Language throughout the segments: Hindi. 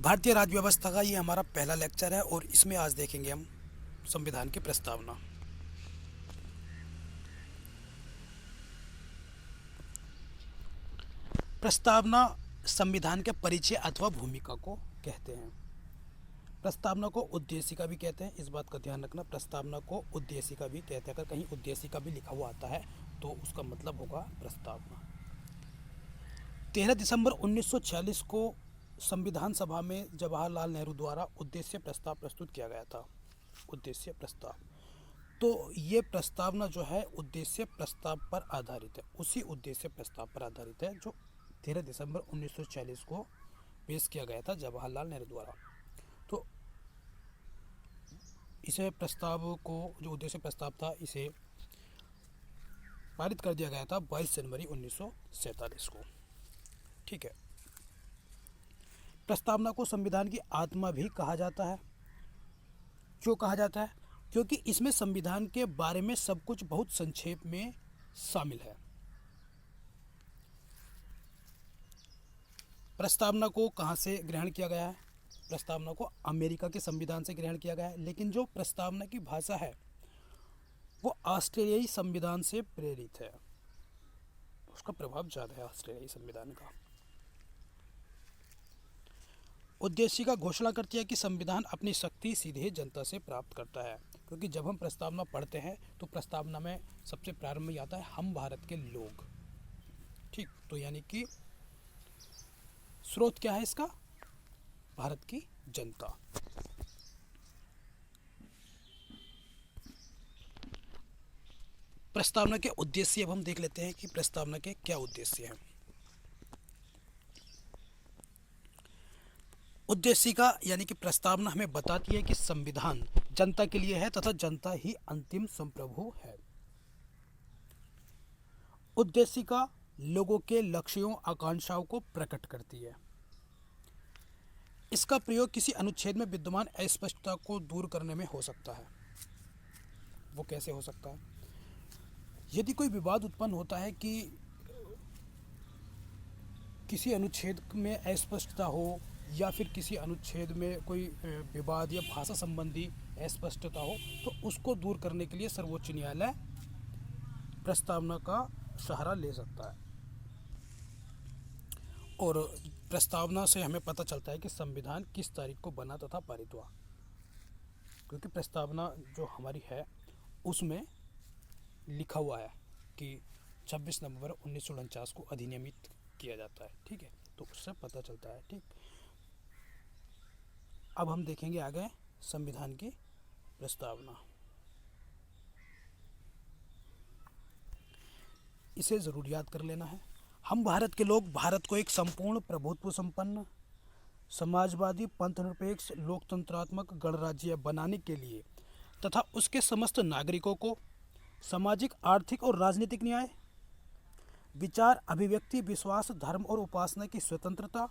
भारतीय राज्य व्यवस्था का ये हमारा पहला लेक्चर है और इसमें आज देखेंगे हम संविधान की प्रस्तावना। प्रस्तावना संविधान के परिचय अथवा भूमिका को कहते हैं। प्रस्तावना को उद्देशिका भी कहते हैं, इस बात का ध्यान रखना। प्रस्तावना को उद्देशिका भी कहते हैं। अगर कहीं उद्देशिका भी लिखा हुआ आता है तो उसका मतलब होगा प्रस्तावना। 13 दिसंबर 1946 को संविधान सभा में जवाहरलाल नेहरू द्वारा उद्देश्य प्रस्ताव प्रस्तुत किया गया था। उद्देश्य प्रस्ताव, तो ये प्रस्तावना जो है उद्देश्य प्रस्ताव पर आधारित है, उसी उद्देश्य प्रस्ताव पर आधारित है जो 13 दिसंबर 1946 को पेश किया गया था जवाहरलाल नेहरू द्वारा। तो इसे प्रस्ताव को, जो उद्देश्य प्रस्ताव था, इसे पारित कर दिया गया था 22 जनवरी 1947 को। ठीक है। प्रस्तावना को संविधान की आत्मा भी कहा जाता है। क्यों कहा जाता है? क्योंकि इसमें संविधान के बारे में सब कुछ बहुत संक्षेप में शामिल है। प्रस्तावना को कहाँ से ग्रहण किया गया है? प्रस्तावना को अमेरिका के संविधान से ग्रहण किया गया है, लेकिन जो प्रस्तावना की भाषा है वो ऑस्ट्रेलियाई संविधान से प्रेरित है। उसका प्रभाव ज़्यादा है ऑस्ट्रेलियाई संविधान का। उद्देशिका घोषणा करती है कि संविधान अपनी शक्ति सीधे जनता से प्राप्त करता है। क्योंकि जब हम प्रस्तावना पढ़ते हैं तो प्रस्तावना में सबसे प्रारंभ में आता है हम भारत के लोग। ठीक, तो यानी कि स्रोत क्या है इसका? भारत की जनता। प्रस्तावना के उद्देश्य अब हम देख लेते हैं कि प्रस्तावना के क्या उद्देश्य हैं। उद्देशिका यानी कि प्रस्तावना हमें बताती है कि संविधान जनता के लिए है तथा जनता ही अंतिम संप्रभु है। उद्देशिका लोगों के लक्ष्यों आकांक्षाओं को प्रकट करती है। इसका प्रयोग किसी अनुच्छेद में विद्यमान अस्पष्टता को दूर करने में हो सकता है। वो कैसे हो सकता है? यदि कोई विवाद उत्पन्न होता है कि किसी अनुच्छेद में अस्पष्टता हो या फिर किसी अनुच्छेद में कोई विवाद या भाषा संबंधी अस्पष्टता हो, तो उसको दूर करने के लिए सर्वोच्च न्यायालय प्रस्तावना का सहारा ले सकता है। और प्रस्तावना से हमें पता चलता है कि संविधान किस तारीख को बना तथा पारित हुआ। क्योंकि प्रस्तावना जो हमारी है उसमें लिखा हुआ है कि 26 नवंबर 1949 को अधिनियमित किया जाता है। ठीक है, तो उससे पता चलता है। ठीक, अब हम देखेंगे आगे संविधान की प्रस्तावना। इसे ज़रूर याद कर लेना है। हम भारत के लोग भारत को एक संपूर्ण प्रभुत्व संपन्न समाजवादी पंथनिरपेक्ष लोकतंत्रात्मक गणराज्य बनाने के लिए तथा उसके समस्त नागरिकों को सामाजिक, आर्थिक और राजनीतिक न्याय, विचार, अभिव्यक्ति, विश्वास, धर्म और उपासना की स्वतंत्रता,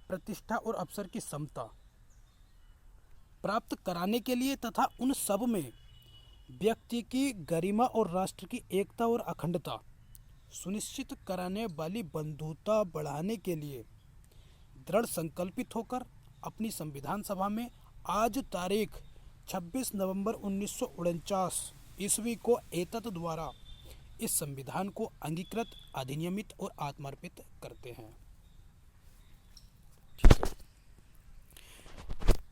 प्रतिष्ठा और अवसर की समता प्राप्त कराने के लिए तथा उन सब में व्यक्ति की गरिमा और राष्ट्र की एकता और अखंडता सुनिश्चित कराने वाली बंधुता बढ़ाने के लिए दृढ़ संकल्पित होकर अपनी संविधान सभा में आज तारीख 26 नवंबर 1949 ईस्वी को एतत् द्वारा इस संविधान को अंगीकृत, अधिनियमित और आत्मार्पित करते हैं। ठीक है,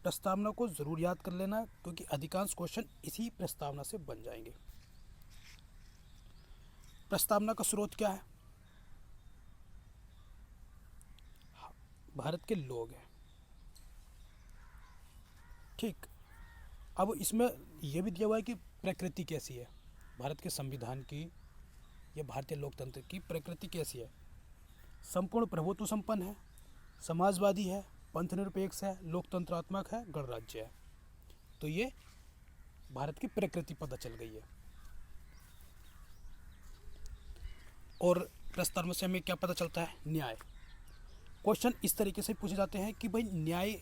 प्रस्तावना को जरूर याद कर लेना क्योंकि अधिकांश क्वेश्चन इसी प्रस्तावना से बन जाएंगे। प्रस्तावना का स्रोत क्या है? भारत के लोग हैं। ठीक, अब इसमें यह भी दिया हुआ है कि प्रकृति कैसी है भारत के संविधान की या भारतीय लोकतंत्र की प्रकृति कैसी है। संपूर्ण प्रभुत्व संपन्न है, समाजवादी है, पंथनिरपेक्ष है, लोकतंत्रात्मक है, गणराज्य है। तो ये भारत की प्रकृति पता चल गई है। और प्रस्तावना से हमें क्या पता चलता है? न्याय। क्वेश्चन इस तरीके से पूछे जाते हैं कि भाई न्याय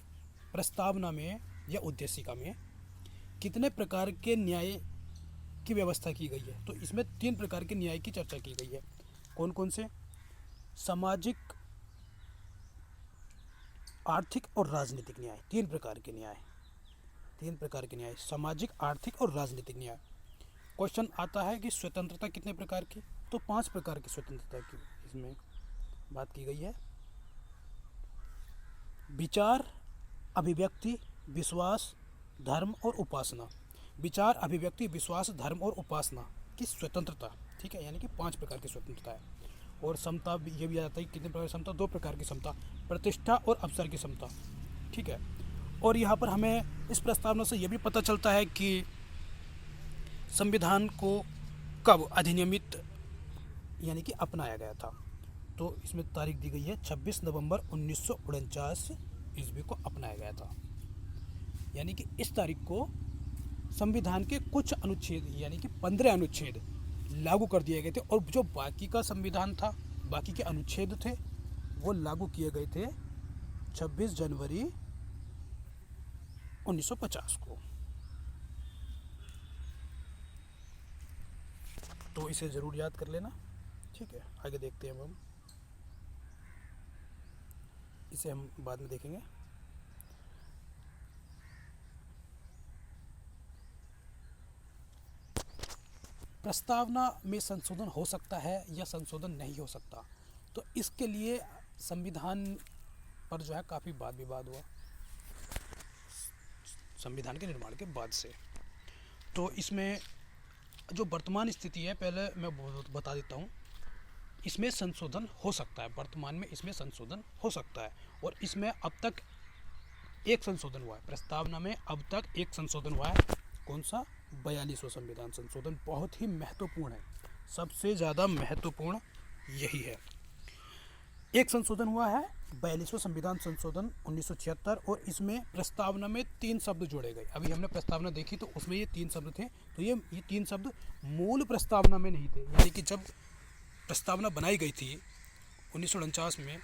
प्रस्तावना में या उद्देशिका में कितने प्रकार के न्याय की व्यवस्था की गई है। तो इसमें 3 प्रकार के न्याय की चर्चा की गई है। कौन कौन से? सामाजिक, आर्थिक और राजनीतिक न्याय, तीन प्रकार के न्याय, तीन प्रकार के न्याय, सामाजिक, आर्थिक और राजनीतिक न्याय। क्वेश्चन आता है कि स्वतंत्रता कितने प्रकार की, तो 5 प्रकार की स्वतंत्रता की इसमें बात की गई है। विचार, अभिव्यक्ति, विश्वास, धर्म और उपासना। विचार, अभिव्यक्ति, विश्वास, धर्म और उपासना की स्वतंत्रता, ठीक है, यानी कि 5 प्रकार की स्वतंत्रता है। और समता ये भी आता है कितने प्रकार की समता, 2 प्रकार की समता, प्रतिष्ठा और अवसर की समता, ठीक है। और यहाँ पर हमें इस प्रस्तावना से ये भी पता चलता है कि संविधान को कब अधिनियमित यानी कि अपनाया गया था। तो इसमें तारीख दी गई है 26 नवंबर 1949 ईस्वी को अपनाया गया था। यानी कि इस तारीख को संविधान के कुछ अनुच्छेद यानी कि 15 अनुच्छेद लागू कर दिए गए थे, और जो बाकी का संविधान था, बाकी के अनुच्छेद थे, वो लागू किए गए थे 26 जनवरी 1950 को। तो इसे ज़रूर याद कर लेना, ठीक है। आगे देखते हैं हम इसे हम बाद में देखेंगे। प्रस्तावना में संशोधन हो सकता है या संशोधन नहीं हो सकता, तो इसके लिए संविधान पर जो है काफ़ी वाद विवाद हुआ संविधान के निर्माण के बाद से। तो इसमें जो वर्तमान स्थिति है, पहले मैं बता देता हूँ। इसमें संशोधन हो सकता है, वर्तमान में इसमें संशोधन हो सकता है, और इसमें अब तक एक संशोधन हुआ है। प्रस्तावना में अब तक एक संशोधन हुआ है। कौन सा? 42वां संविधान संशोधन। बहुत ही महत्वपूर्ण है, सबसे ज़्यादा महत्वपूर्ण यही है। एक संशोधन हुआ है 42वां संविधान संशोधन 1976, और इसमें प्रस्तावना में 3 शब्द जोड़े गए। अभी हमने प्रस्तावना देखी तो उसमें ये 3 शब्द थे, तो ये 3 शब्द मूल प्रस्तावना में नहीं थे। यानी कि जब प्रस्तावना बनाई गई थी 1949 में,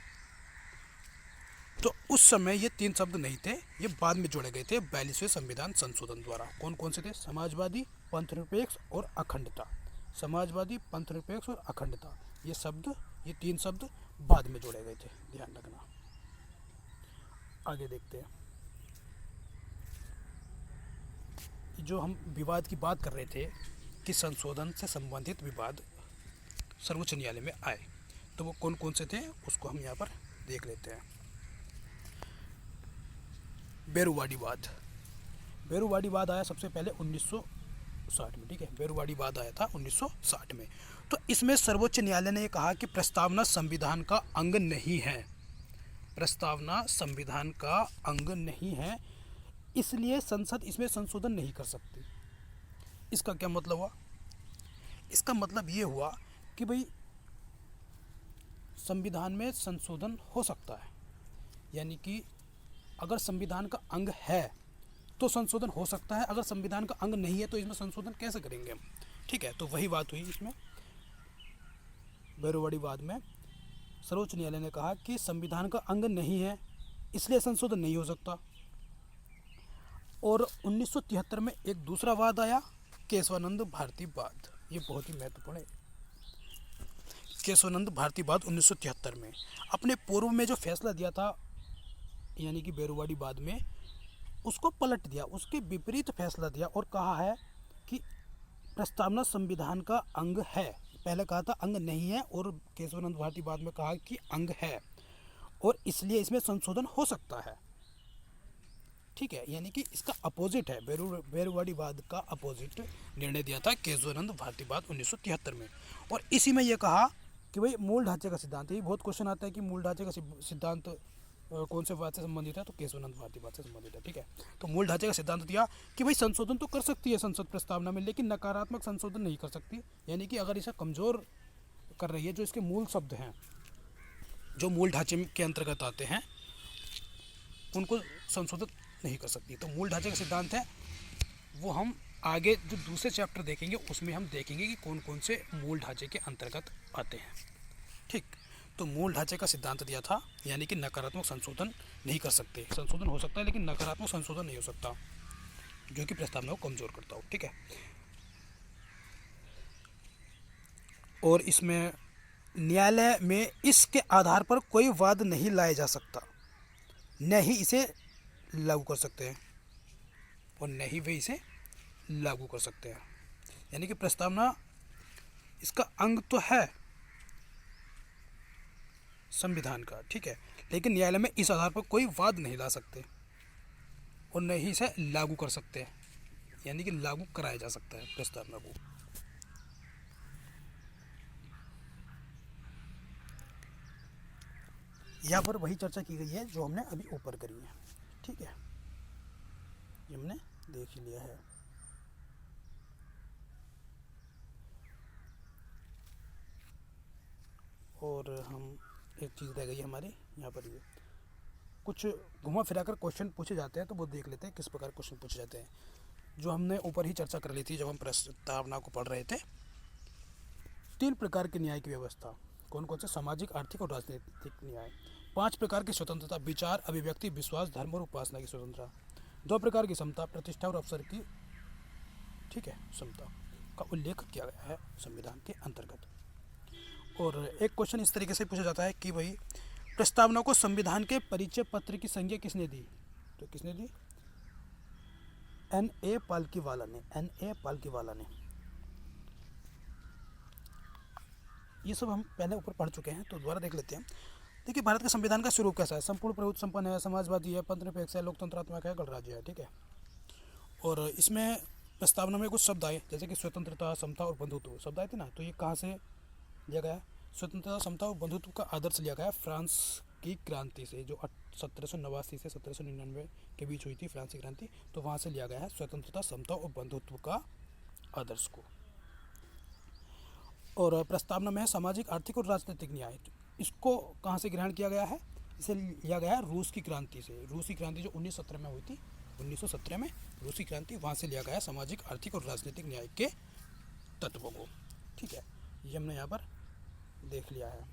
तो उस समय ये 3 शब्द नहीं थे, ये बाद में जोड़े गए थे 42वें संविधान संशोधन द्वारा। कौन कौन से थे? समाजवादी, पंथनिरपेक्ष और अखंडता। समाजवादी, पंथनिरपेक्ष और अखंडता, ये 3 शब्द बाद में जोड़े गए थे, ध्यान रखना। आगे देखते हैं। जो हम विवाद की बात कर रहे थे कि संशोधन से संबंधित विवाद सर्वोच्च न्यायालय में आए, तो वो कौन कौन से थे उसको हम यहाँ पर देख लेते हैं। बेरुवाड़ी वाद। बेरुवाड़ी वाद आया सबसे पहले 1960 में, ठीक है। बेरुवाड़ी वाद आया था 1960 में। तो इसमें सर्वोच्च न्यायालय ने कहा कि प्रस्तावना संविधान का अंग नहीं है, प्रस्तावना संविधान का अंग नहीं है, इसलिए संसद इसमें संशोधन नहीं कर सकती। इसका क्या मतलब हुआ? इसका मतलब ये हुआ कि भाई संविधान में संशोधन हो सकता है, यानी कि अगर संविधान का अंग है तो संशोधन हो सकता है, अगर संविधान का अंग नहीं है तो इसमें संशोधन कैसे करेंगे हम, ठीक है। तो वही बात हुई इसमें बेरुवाड़ी वाद में। सर्वोच्च न्यायालय ने कहा कि संविधान का अंग नहीं है, इसलिए संशोधन नहीं हो सकता। और 1973 में एक दूसरा वाद आया, केशवानंद भारती वाद। ये बहुत ही महत्वपूर्ण है। केशवानंद भारती वाद 1973 में अपने पूर्व में जो फैसला दिया था, यानी कि बेरुवाड़ी वाद में, उसको पलट दिया, उसके विपरीत फैसला दिया और कहा है कि प्रस्तावना संविधान का अंग है। पहले कहा था अंग नहीं है, और केशवानंद भारती वाद में कहा कि अंग है, और इसलिए इसमें संशोधन हो सकता है, ठीक है। यानी कि इसका अपोजिट है, बेरुवाड़ी वाद का अपोजिट निर्णय दिया था केशवानंद भारती वाद 1973 में। और इसी में यह कहा कि भाई मूल ढांचे का सिद्धांत, ये बहुत क्वेश्चन आता है कि मूल ढांचे का सिद्धांत कौन से वाद से संबंधित है, तो केशवानंद भारती वाद से संबंधित है, ठीक है। तो मूल ढांचे का सिद्धांत दिया कि भाई संशोधन तो कर सकती है संसद प्रस्तावना में, लेकिन नकारात्मक संशोधन नहीं कर सकती। यानी कि अगर इसे कमज़ोर कर रही है, जो इसके मूल शब्द हैं, जो मूल ढांचे के अंतर्गत आते हैं, उनको संशोधित नहीं कर सकती। तो मूल ढांचे का सिद्धांत है वो हम आगे जो दूसरे चैप्टर देखेंगे उसमें हम देखेंगे कि कौन कौन से मूल ढांचे के अंतर्गत आते हैं, ठीक। तो मूल ढांचे का सिद्धांत दिया था, यानी कि नकारात्मक संशोधन नहीं कर सकते। संशोधन हो सकता है लेकिन नकारात्मक संशोधन नहीं हो सकता, जो कि प्रस्तावना को कमजोर करता हो, ठीक है। और इसमें न्यायालय में इसके आधार पर कोई वाद नहीं लाया जा सकता, न ही इसे लागू कर सकते हैं और न ही वे इसे लागू कर सकते हैं। यानी कि प्रस्तावना इसका अंग तो है संविधान का, ठीक है, लेकिन न्यायालय में इस आधार पर कोई वाद नहीं ला सकते और न ही इसे लागू कर सकते हैं, यानी कि लागू कराया जा सकता है प्रस्तावना को। यहाँ पर वही चर्चा की गई है जो हमने अभी ऊपर करी है, ठीक है, ये हमने देख ही लिया है। और हम एक चीज़ रह गई हमारी यहाँ पर, ये कुछ घुमा फिरा कर क्वेश्चन पूछे जाते हैं, तो वो देख लेते हैं किस प्रकार क्वेश्चन पूछे जाते हैं, जो हमने ऊपर ही चर्चा कर ली थी जब हम प्रस्तावना को पढ़ रहे थे। 3 प्रकार की न्याय की व्यवस्था, कौन कौन से? सामाजिक, आर्थिक और राजनीतिक न्याय। 5 प्रकार की स्वतंत्रता, विचार, अभिव्यक्ति, विश्वास, धर्म और उपासना की स्वतंत्रता। 2 प्रकार की समता, प्रतिष्ठा और अवसर की, ठीक है, समता का उल्लेख किया गया है संविधान के अंतर्गत। और एक क्वेश्चन इस तरीके से पूछा जाता है कि भाई प्रस्तावना को संविधान के परिचय पत्र की संज्ञा किसने दी? तो किसने दी? N.A. पालकीवाला ने, N.A. पालकीवाला ने। ये सब हम पहले ऊपर पढ़ चुके हैं, तो दोबारा देख लेते हैं। देखिए, भारत के संविधान का स्वरूप कैसा है? संपूर्ण प्रभुत्व संपन्न है, समाजवादी है, पंथनिरपेक्ष है, लोकतंत्रात्मक है, गणराज्य है, ठीक है। और इसमें प्रस्तावना में कुछ शब्द आए, जैसे कि स्वतंत्रता, समता और बंधुत्व शब्द आए थे ना, तो ये कहाँ से लिया गया है? स्वतंत्रता, समता और बंधुत्व का आदर्श लिया गया है फ्रांस की क्रांति से, जो 1789 से 1799 के बीच हुई थी फ्रांस की क्रांति, तो वहाँ से लिया गया है स्वतंत्रता, समता और बंधुत्व का आदर्श को। और प्रस्तावना में है सामाजिक, आर्थिक और राजनीतिक न्याय, इसको कहाँ से ग्रहण किया गया है? इसे लिया गया है रूस की क्रांति से। रूस की क्रांति जो 1917 में हुई थी, 1917 में रूस की क्रांति, वहाँ से लिया गया है सामाजिक, आर्थिक और राजनीतिक न्याय के तत्वों को, ठीक है। ये हमने यहाँ पर देख लिया है।